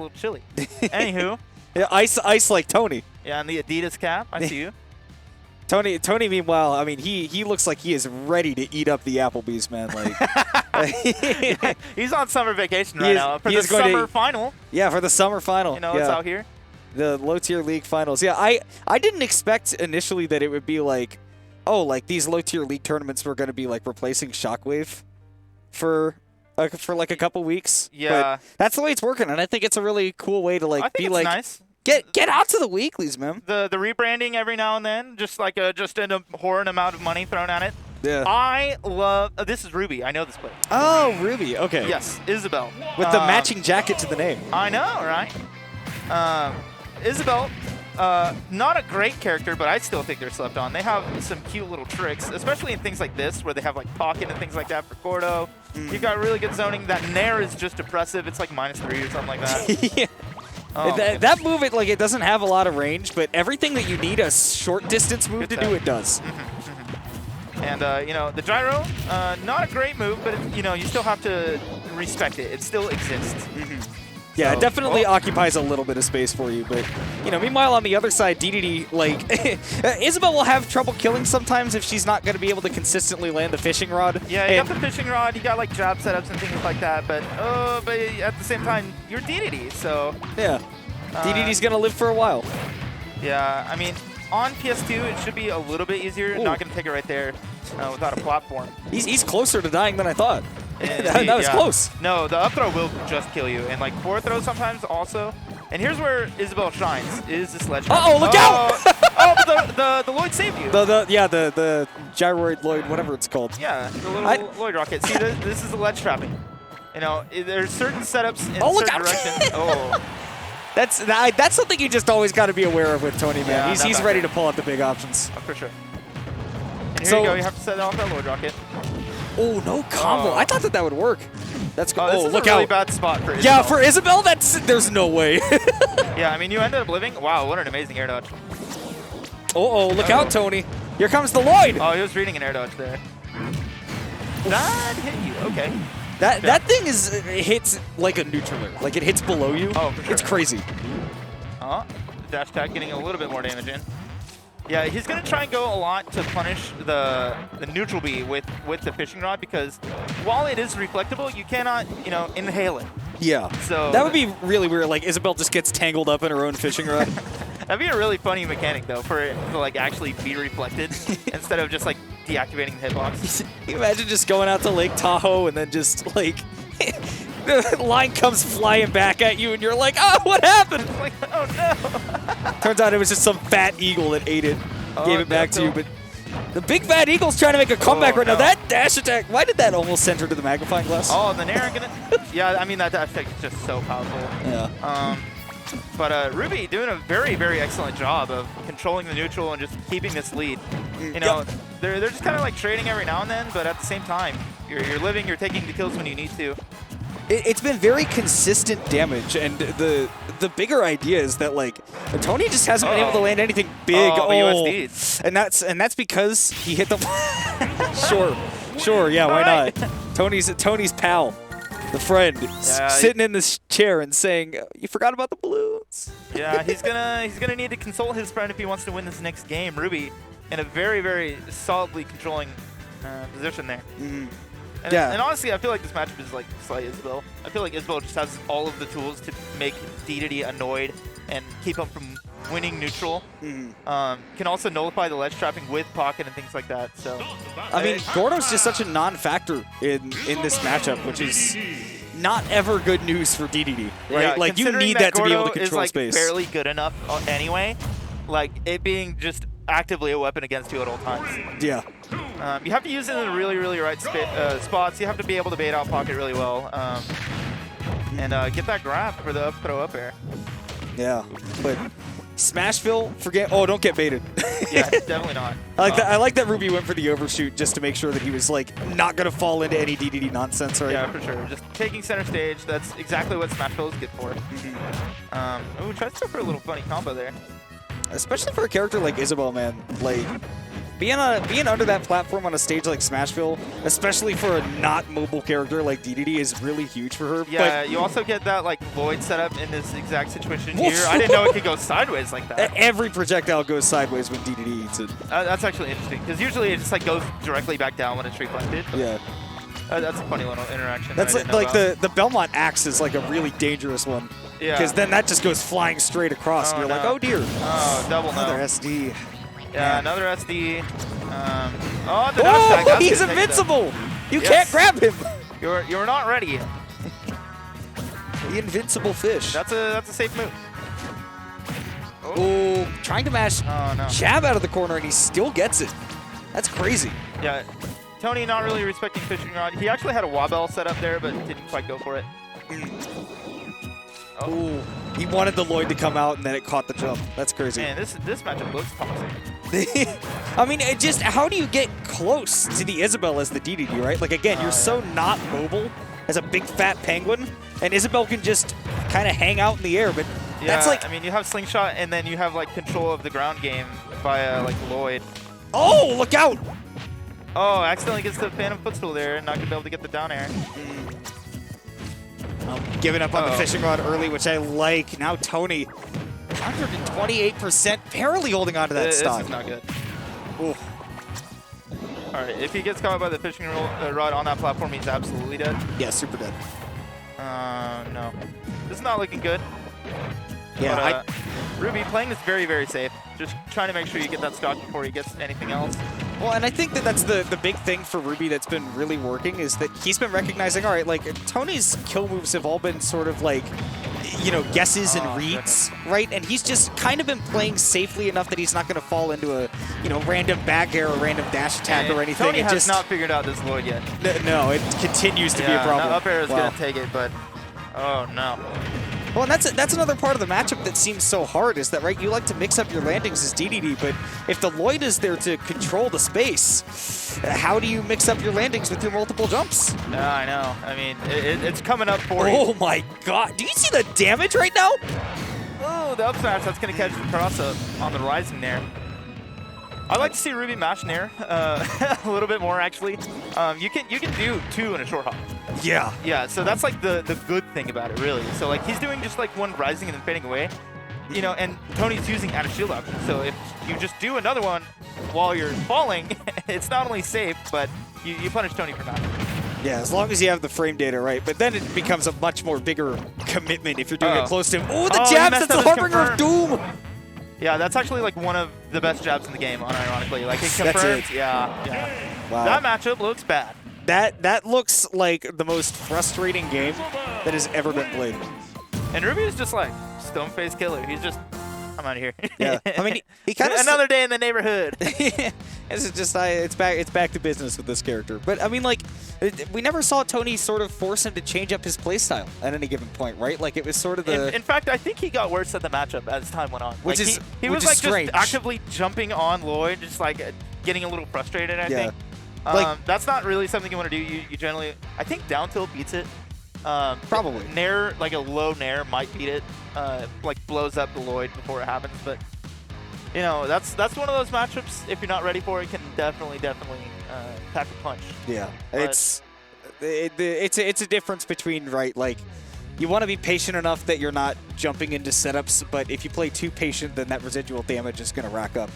little chilly. Anywho. Yeah, ice like Tony. Yeah, and the Adidas cap. I see you. Tony, meanwhile, I mean, he looks like he is ready to eat up the Applebee's, man. Like, he's on summer vacation right now for the summer final. Yeah, for the summer final. You know, it's out here. The low-tier league finals. Yeah, I didn't expect initially that it would be like, oh, like these low-tier league tournaments were going to be like replacing Shockwave for like a couple weeks. Yeah. But that's the way it's working, and I think it's a really cool way to like be like, nice. Get out to the weeklies, man. The rebranding every now and then, just like just an abhorrent amount of money thrown at it. Yeah. I love. This is Rubee. I know this player. Oh, Rubee. Okay. Yes, Isabelle. With the matching jacket to the name. I know, right? Isabelle, not a great character, but I still think they're slept on. They have some cute little tricks, especially in things like this, where they have like pocket and things like that for Gordo. You've got really good zoning. That Nair is just oppressive. It's like -3 or something like that. Yeah. Oh, that move, it doesn't have a lot of range, but everything that you need a short distance move to do, it does. And, you know, the gyro, not a great move, but, you still have to respect it. It still exists. Yeah, so, it definitely occupies a little bit of space for you, but, meanwhile, on the other side, DeDeDe, like, Isabelle will have trouble killing sometimes if she's not going to be able to consistently land the fishing rod. Yeah, you got the fishing rod, you got, like, jab setups and things like that, but at the same time, you're DeDeDe, so... Yeah, DeDeDe's going to live for a while. Yeah, I mean, on PS2, it should be a little bit easier. Ooh. Not going to take it right there without a platform. He's closer to dying than I thought. That was close. No, the up throw will just kill you, and like forward throw sometimes also. And here's where Isabelle shines: is this ledge. Uh-oh, look out! The Lloyd saved you. The gyroid Lloyd, whatever it's called. Yeah, the little Lloyd rocket. See, this is the ledge trapping. There's certain setups in certain directions. Oh. That's something you just always got to be aware of with Tony, man. Yeah, he's ready to pull out the big options. Oh, for sure. And here you go. You have to set off that Lloyd rocket. Oh, no combo. I thought that would work. That's good. This is look a really out. bad spot for Isabelle. Yeah, for Isabelle, there's no way. Yeah, I mean, you ended up living. Wow, what an amazing air dodge. Look out, Tony. Here comes the Lloyd. Oh, he was reading an air dodge there. That hit you. Okay. That thing hits like a neutraler. Like, it hits below you. Oh, for sure. It's crazy. Dash attack getting a little bit more damage in. Yeah, he's going to try and go a lot to punish the neutral B with the fishing rod, because while it is reflectable, you cannot, inhale it. Yeah. So that would be really weird. Like, Isabelle just gets tangled up in her own fishing rod. That'd be a really funny mechanic, though, for it to, like, actually be reflected instead of just, like, deactivating the hitbox. Can you imagine just going out to Lake Tahoe and then just, like, the line comes flying back at you and you're like, oh, what happened? Like, oh, no. Turns out it was just some fat eagle that ate it, gave it back to you. But the big fat eagle's trying to make a comeback right now. That dash attack, why did that almost send her to the magnifying glass? Oh, the Nair gonna... Yeah, I mean, that dash attack is just so powerful. Yeah. But Rubee doing a very, very excellent job of controlling the neutral and just keeping this lead. They're just kind of like trading every now and then, but at the same time, you're living, you're taking the kills when you need to. It's been very consistent damage, and the bigger idea is that, like, Tony just hasn't been able to land anything big. And that's because he hit the. Sure, yeah, why not? Tony's pal, the friend, sitting in this chair and saying, "You forgot about the balloons." Yeah, he's gonna need to consult his friend if he wants to win this next game. Rubee in a very, very solidly controlling position there. And honestly, I feel like this matchup is like slight Isabelle. I feel like Isabelle just has all of the tools to make DeDeDe annoyed and keep him from winning neutral. Can also nullify the ledge trapping with pocket and things like that. So, I mean, Gordo's just such a non-factor in this matchup, which is not ever good news for DeDeDe, right? Yeah, like, you need that to be able to control is, like, space. Barely good enough anyway. Like, it being just actively a weapon against you at all times. Yeah. You have to use it in the really, really right spots. You have to be able to bait out pocket really well. And get that grab for the up throw up air. Yeah, but Smashville, forget. Oh, don't get baited. Yeah, definitely not. I like that Rubee went for the overshoot just to make sure that he was, like, not gonna fall into any DeDeDe nonsense, right? Yeah, for sure. Just taking center stage. That's exactly what Smashville is good for. Ooh, tries to go for a little funny combo there. Especially for a character like Isabelle, man. Like, being under that platform on a stage like Smashville, especially for a not mobile character like DeDeDe, is really huge for her. Yeah, but you also get that like Lloyd setup in this exact situation here. I didn't know it could go sideways like that. Every projectile goes sideways when DeDeDe eats it. That's actually interesting because usually it just like goes directly back down when it's reflected. Yeah. That's a funny little interaction. That's like the Belmont axe is like a really dangerous one. Yeah. Because then that just goes flying straight across, and you're like, oh dear. Oh, double no. Another SD. Yeah, another SD. Oh, the dash tag. He's invincible. You can't grab him. You're not ready. The invincible fish. That's a safe move. Oh, trying to mash jab out of the corner, and he still gets it. That's crazy. Yeah, Tony not really respecting fishing rod. He actually had a wobble set up there, but didn't quite go for it. Oh, he wanted the Lloyd to come out, and then it caught the jump. That's crazy. Man, this matchup looks toxic. I mean, how do you get close to the Isabelle as the DeDeDe, right? Like, again, you're so not mobile as a big fat penguin, and Isabelle can just kind of hang out in the air, but that's like... I mean, you have Slingshot, and then you have, like, control of the ground game via, like, Lloyd. Oh, look out! Oh, accidentally gets the Phantom Footstool there, and not going to be able to get the down air. Giving up on the fishing rod early, which I like. Now Tony, 128%, barely holding on to that stock. This is not good. Ooh. All right, if he gets caught by the fishing rod on that platform, he's absolutely dead. Yeah, super dead. No. This is not looking good. Yeah, but, Rubee playing this very, very safe. Just trying to make sure you get that stock before he gets anything else. Well, and I think that's the big thing for Rubee that's been really working is that he's been recognizing, all right, like Tony's kill moves have all been sort of like, you know, guesses and reads, right? And he's just kind of been playing safely enough that he's not going to fall into a, you know, random back air or random dash attack or anything. Tony has not figured out this Lloyd yet. No, it continues to be a problem. Up air is going to take it, but oh no. Well, and that's another part of the matchup that seems so hard is that, right, you like to mix up your landings as DeDeDe, but if the Lloyd is there to control the space, how do you mix up your landings with your multiple jumps? I know. I mean, it's coming up for you. Oh my god. Do you see the damage right now? Oh, the up smash, that's going to catch the cross up on the rising there. I'd like to see Rubee mash Nair a little bit more, actually. You can do 2 in a short hop. Yeah. Yeah, so that's like the good thing about it, really. So like he's doing just like one rising and then fading away, you know, and Tony's using out of shield option. So if you just do another one while you're falling, it's not only safe, but you punish Tony for not. Yeah, as long as you have the frame data right. But then it becomes a much more bigger commitment if you're doing it close to him. Oh, the jabs! That's the harbinger of doom! Yeah, that's actually like one of the best jabs in the game, unironically. Like it confirms. That's it. Yeah. Wow. That matchup looks bad. That looks like the most frustrating game that has ever been played. And Rubee is just like stone face killer. He's just, I'm out of here. Yeah, I mean he kind of another day in the neighborhood. This is just it's back to business with this character. But I mean, like we never saw Tony sort of force him to change up his playstyle at any given point, right? Like it was sort of the. In fact, I think he got worse at the matchup as time went on. Which like, is he was like strange. Just actively jumping on Lloyd, just like getting a little frustrated. I think. That's not really something you want to do. You generally, I think down tilt beats it. Probably. Nair, like a low Nair might beat it. Like blows up the Lloyd before it happens. But you know, that's one of those matchups. If you're not ready for it, can definitely pack a punch. Yeah, but it's a difference between like. You want to be patient enough that you're not jumping into setups, but if you play too patient, then that residual damage is going to rack up.